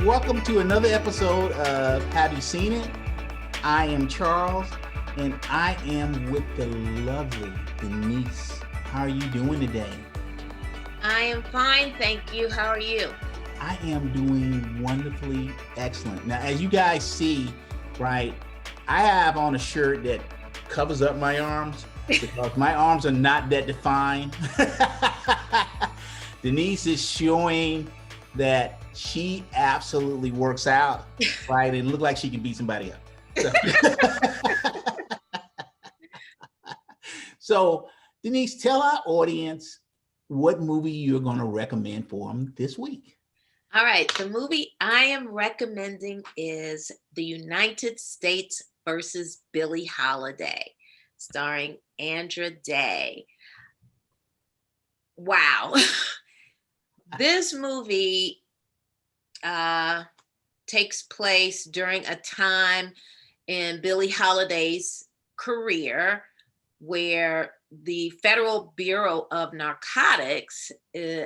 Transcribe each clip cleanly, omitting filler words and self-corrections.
welcome to another episode of Have You Seen It? I am Charles, and I am with the lovely Denise. How are you doing today? I am fine, thank you. How are you? I am doing wonderfully excellent. Now, as you guys see, right, I have on a shirt that covers up my arms because my arms are not that defined. Denise is showing that she absolutely works out, right, and look like she can beat somebody up. So Denise, tell our audience what movie you're going to recommend for them this week. All right, the movie I am recommending is The United States versus Billie Holiday, starring Andra Day. Wow. This movie takes place during a time in Billie Holiday's career where the Federal Bureau of Narcotics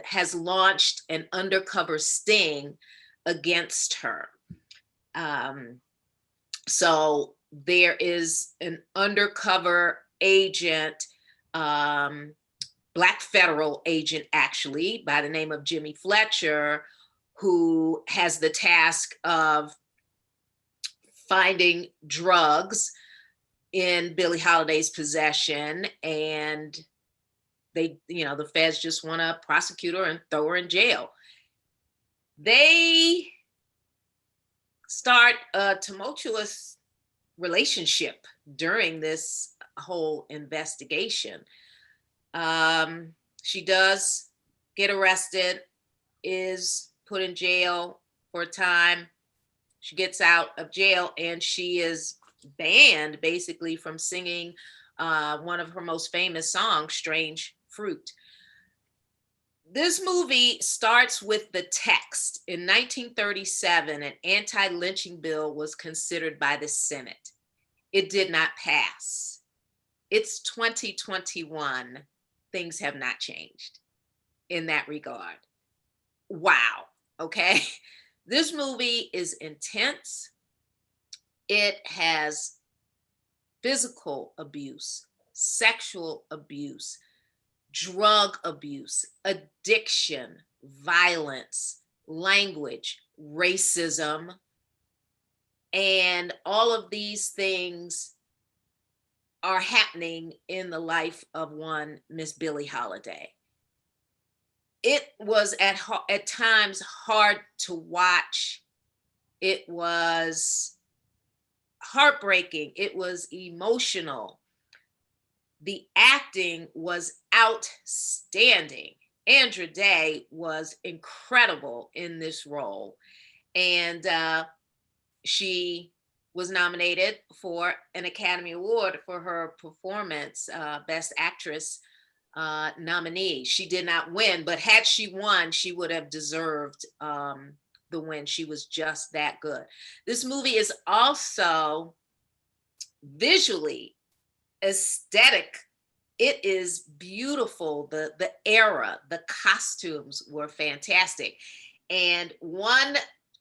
has launched an undercover sting against her. So there is an undercover agent, Black federal agent actually, by the name of Jimmy Fletcher, who has the task of finding drugs in Billie Holiday's possession, and the feds just want to prosecute her and throw her in jail. They start a tumultuous relationship during this whole investigation. She does get arrested, is put in jail for a time. She gets out of jail and she is banned basically from singing one of her most famous songs, Strange Fruit. This movie starts with the text. In 1937, an anti-lynching bill was considered by the Senate. It did not pass. It's 2021. Things have not changed in that regard. Wow. Okay. This movie is intense. It has physical abuse, sexual abuse, drug abuse, addiction, violence, language, racism, and all of these things are happening in the life of one Miss Billie Holiday. It was at times hard to watch. It was heartbreaking. It was emotional. The acting was outstanding. Andra Day was incredible in this role. And she was nominated for an Academy Award for her performance, Best Actress nominee. She did not win, but had she won, she would have deserved the win. She was just that good. This movie is also visually aesthetic. It is beautiful. The era, the costumes were fantastic. And one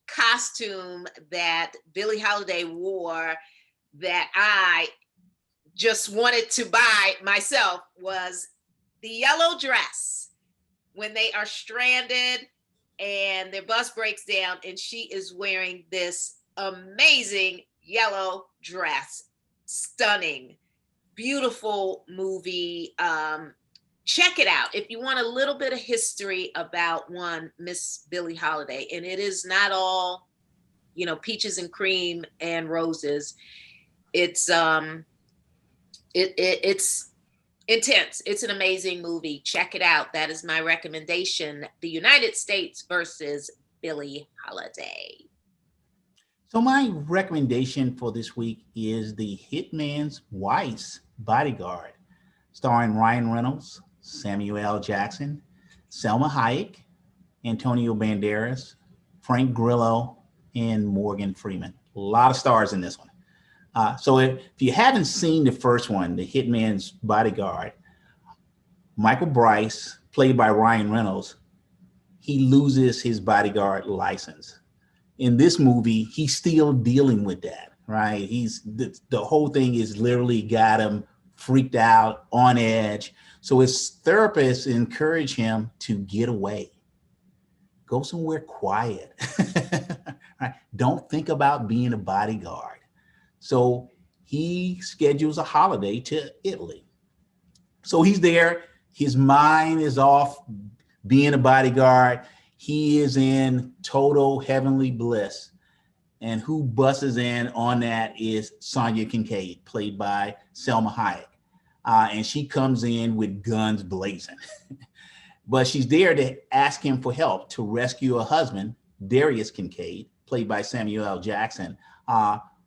costume that Billie Holiday wore that I just wanted to buy myself was the yellow dress when they are stranded and their bus breaks down and she is wearing this amazing yellow dress. Stunning, beautiful movie. Check it out if you want a little bit of history about one Miss Billie Holiday. And it is not all, peaches and cream and roses. It's it's intense. It's an amazing movie. Check it out. That is my recommendation. The United States versus Billie Holiday. So my recommendation for this week is The Hitman's Wife's Bodyguard, starring Ryan Reynolds, Samuel L. Jackson, Selma Hayek, Antonio Banderas, Frank Grillo, and Morgan Freeman. A lot of stars in this one. So if you haven't seen the first one, The Hitman's Bodyguard, Michael Bryce, played by Ryan Reynolds, he loses his bodyguard license. in this movie, he's still dealing with that, right? The whole thing is literally got him freaked out, on edge. So his therapist encouraged him to get away, go somewhere quiet. Right? Don't think about being a bodyguard. So he schedules a holiday to Italy. So he's there. His mind is off being a bodyguard. He is in total heavenly bliss. And who busts in on that is Sonia Kincaid, played by Selma Hayek. And she comes in with guns blazing. But she's there to ask him for help to rescue her husband, Darius Kincaid, played by Samuel L. Jackson,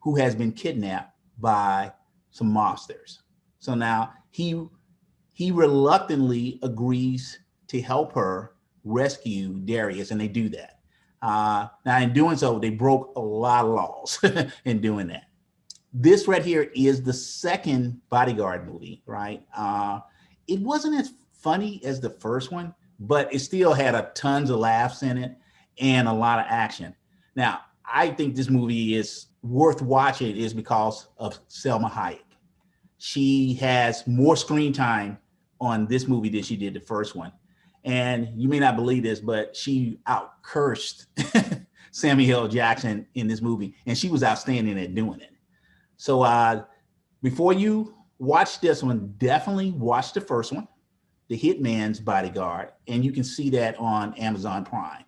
who has been kidnapped by some mobsters. So now he reluctantly agrees to help her rescue Darius, and they do that. Now, in doing so, they broke a lot of laws in doing that. This right here is the second Bodyguard movie, right? It wasn't as funny as the first one, but it still had a tons of laughs in it and a lot of action. Now, I think this movie is worth watching is because of Selma Hayek. She has more screen time on this movie than she did the first one. And you may not believe this, but she outcursed Samuel L. Jackson in this movie, and she was outstanding at doing it. So before you watch this one, definitely watch the first one, The Hitman's Bodyguard, and you can see that on Amazon Prime.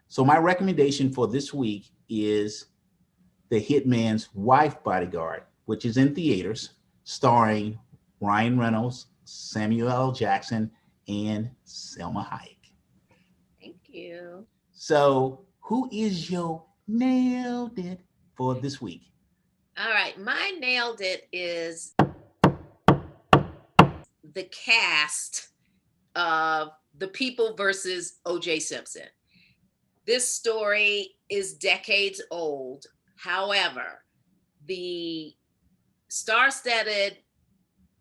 So my recommendation for this week is The Hitman's Wife Bodyguard, which is in theaters, starring Ryan Reynolds, Samuel L. Jackson, and Selma Hayek. Thank you. So who is your nailed it for this week? All right, my nailed it is the cast of The People versus O.J. Simpson. This story is decades old. However, the star-studded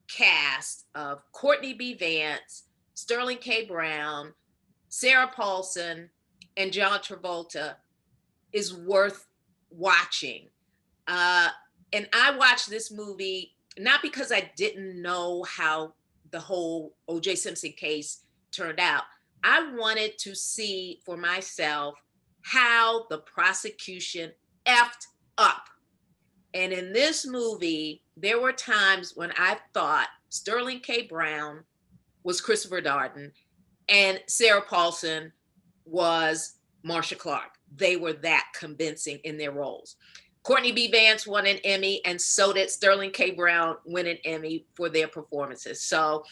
cast of Courtney B. Vance, Sterling K. Brown, Sarah Paulson, and John Travolta is worth watching. And I watched this movie not because I didn't know how the whole O.J. Simpson case turned out. I wanted to see for myself how the prosecution effed up. And in this movie, there were times when I thought Sterling K. Brown was Christopher Darden and Sarah Paulson was Marsha Clark. They were that convincing in their roles. Courtney B. Vance won an Emmy, and so did Sterling K. Brown win an Emmy for their performances. So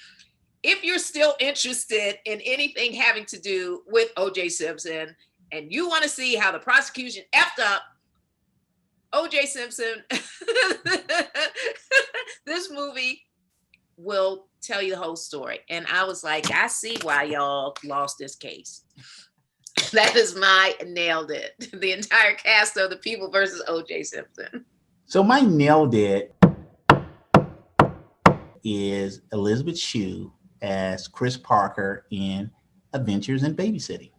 if you're still interested in anything having to do with O.J. Simpson and you want to see how the prosecution effed up O.J. Simpson, this movie will tell you the whole story. And I was like, I see why y'all lost this case. That is my nailed it. The entire cast of The People versus O.J. Simpson. So my nailed it is Elizabeth Shue as Chris Parker in Adventures in Babysitting.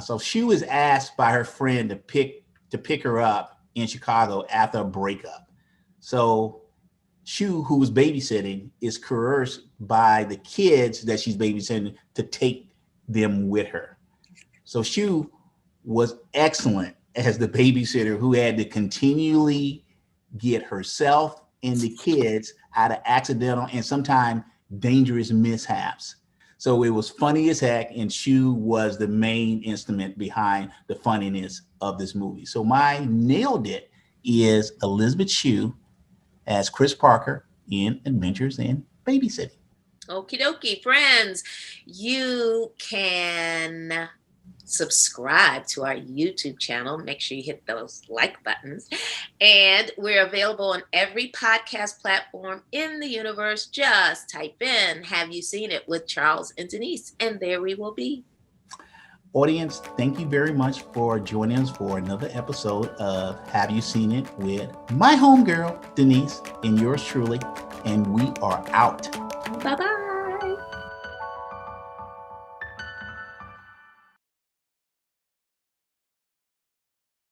So Shue is asked by her friend to pick her up in Chicago after a breakup. So Shue, who was babysitting, is coerced by the kids that she's babysitting to take them with her. So Shue was excellent as the babysitter who had to continually get herself and the kids out of accidental and sometimes dangerous mishaps. So it was funny as heck, and Shue was the main instrument behind the funniness of this movie. So my nailed it is Elizabeth Shue as Chris Parker in Adventures in Babysitting. Okie dokie, friends. You can subscribe to our YouTube channel. Make sure you hit those like buttons. And we're available on every podcast platform in the universe. Just type in, "Have you seen it?" with Charles and Denise, and there we will be. Audience, thank you very much for joining us for another episode of Have You Seen It with my homegirl, Denise, and yours truly. And we are out. Bye-bye.